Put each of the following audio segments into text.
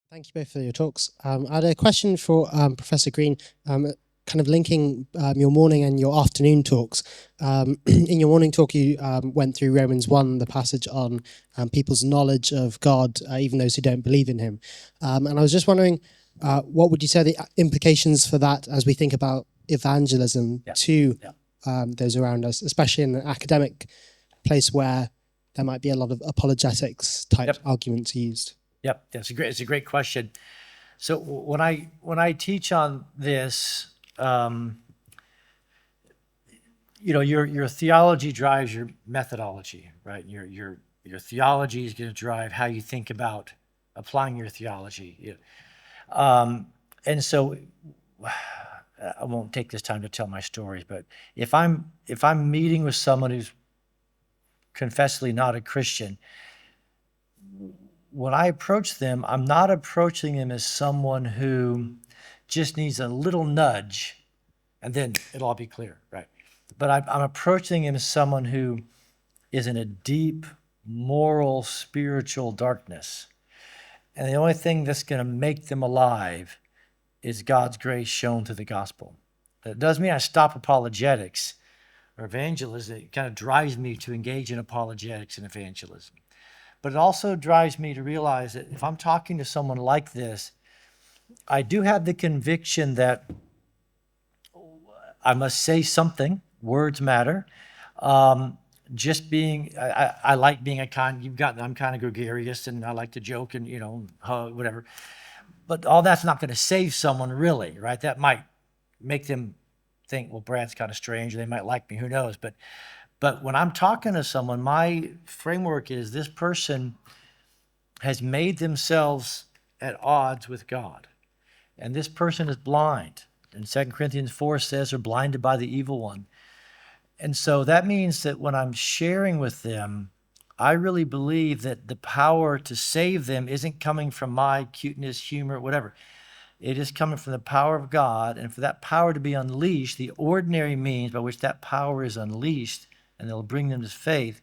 Thank you both for your talks. I had a question for Professor Green, kind of linking your morning and your afternoon talks. In your morning talk, you went through Romans 1, the passage on people's knowledge of God, even those who don't believe in him. And I was just wondering, what would you say the implications for that as we think about evangelism to those around us, especially in an academic place where there might be a lot of apologetics type arguments used? Yep, it's a great question. So when I teach on this, your theology drives your methodology, right? Your theology is going to drive how you think about applying your theology. And so I won't take this time to tell my stories, but if I'm meeting with someone who's confessedly not a Christian, when I approach them, I'm not approaching them as someone who just needs a little nudge and then it'll all be clear, right? But I'm approaching him as someone who is in a deep moral, spiritual darkness. And the only thing that's going to make them alive is God's grace shown through the gospel. That doesn't mean I stop apologetics or evangelism. It kind of drives me to engage in apologetics and evangelism. But it also drives me to realize that if I'm talking to someone like this, I do have the conviction that I must say something. Words matter. Just being, I like being I'm kind of gregarious and I like to joke and, hug, whatever. But all that's not going to save someone really, right? That might make them think, well, Brad's kind of strange, or they might like me, who knows? But when I'm talking to someone, my framework is this person has made themselves at odds with God. And this person is blind. And 2 Corinthians 4 says they're blinded by the evil one. And so that means that when I'm sharing with them, I really believe that the power to save them isn't coming from my cuteness, humor, whatever. It is coming from the power of God. And for that power to be unleashed, the ordinary means by which that power is unleashed and it'll bring them to faith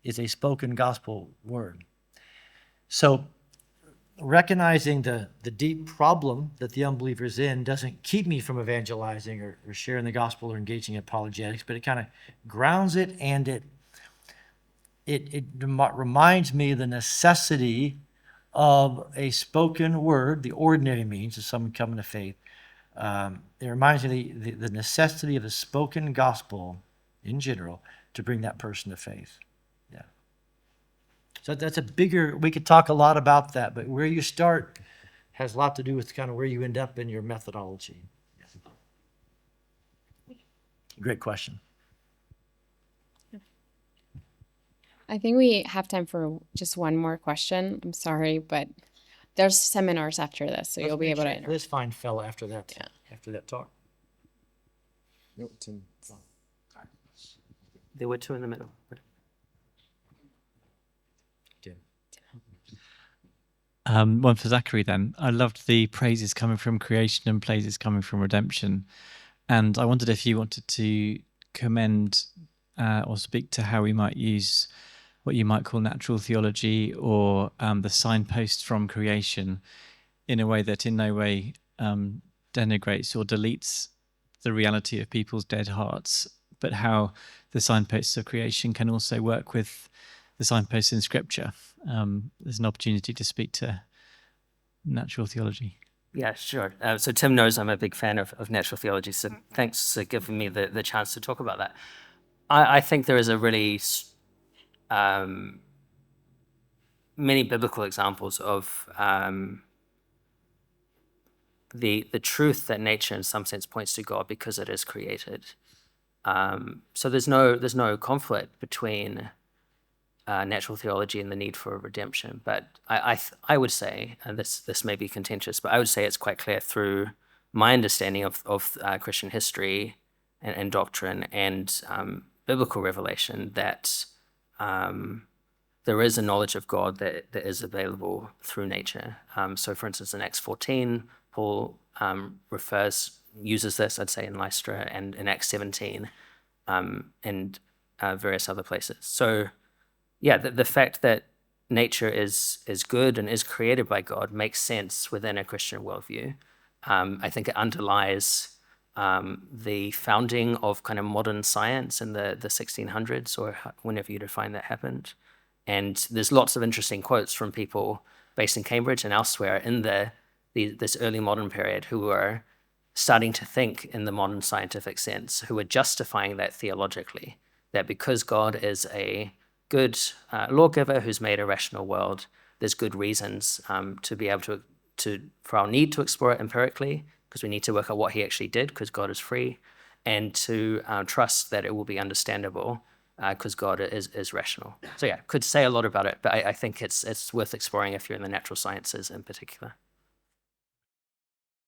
is a spoken gospel word. So recognizing the deep problem that the unbeliever's in doesn't keep me from evangelizing or sharing the gospel or engaging in apologetics, but it kind of grounds it, and it reminds me of the necessity of a spoken word, the ordinary means of someone coming to faith. It reminds me of the necessity of a spoken gospel in general to bring that person to faith. Yeah. So that's we could talk a lot about that, but where you start has a lot to do with kind of where you end up in your methodology. Yeah. Great question. I think we have time for just one more question. I'm sorry, but there's seminars after this, so you'll be able to. This fine fella after that. Yeah. After that talk. Nope, Tim. There were two in the middle. One for Zachary then. I loved the praises coming from creation and praises coming from redemption. And I wondered if you wanted to commend or speak to how we might use what you might call natural theology or the signposts from creation in a way that in no way denigrates or deletes the reality of people's dead hearts, but how the signposts of creation can also work with the signposts in Scripture. There's an opportunity to speak to natural theology. Yeah, sure. So Tim knows I'm a big fan of natural theology, so thanks for giving me the chance to talk about that. I think there is a really many biblical examples of the truth that nature in some sense points to God because it is created. So there's no conflict between natural theology and the need for redemption, but I would say, and this may be contentious, but I would say it's quite clear through my understanding of Christian history and doctrine and biblical revelation that there is a knowledge of God that is available through nature. So for instance, in Acts 14, Paul uses this, I'd say, in Lystra, and in Acts 17 and various other places. So yeah, the fact that nature is good and is created by God makes sense within a Christian worldview. I think it underlies the founding of kind of modern science in the 1600s, or whenever you define that happened. And there's lots of interesting quotes from people based in Cambridge and elsewhere in this early modern period who were starting to think in the modern scientific sense, who were justifying that theologically, that because God is a good lawgiver who's made a rational world, there's good reasons to be able for our need to explore it empirically, because we need to work out what he actually did, because God is free, and to trust that it will be understandable, because God is rational. So yeah, could say a lot about it, but I think it's worth exploring if you're in the natural sciences in particular.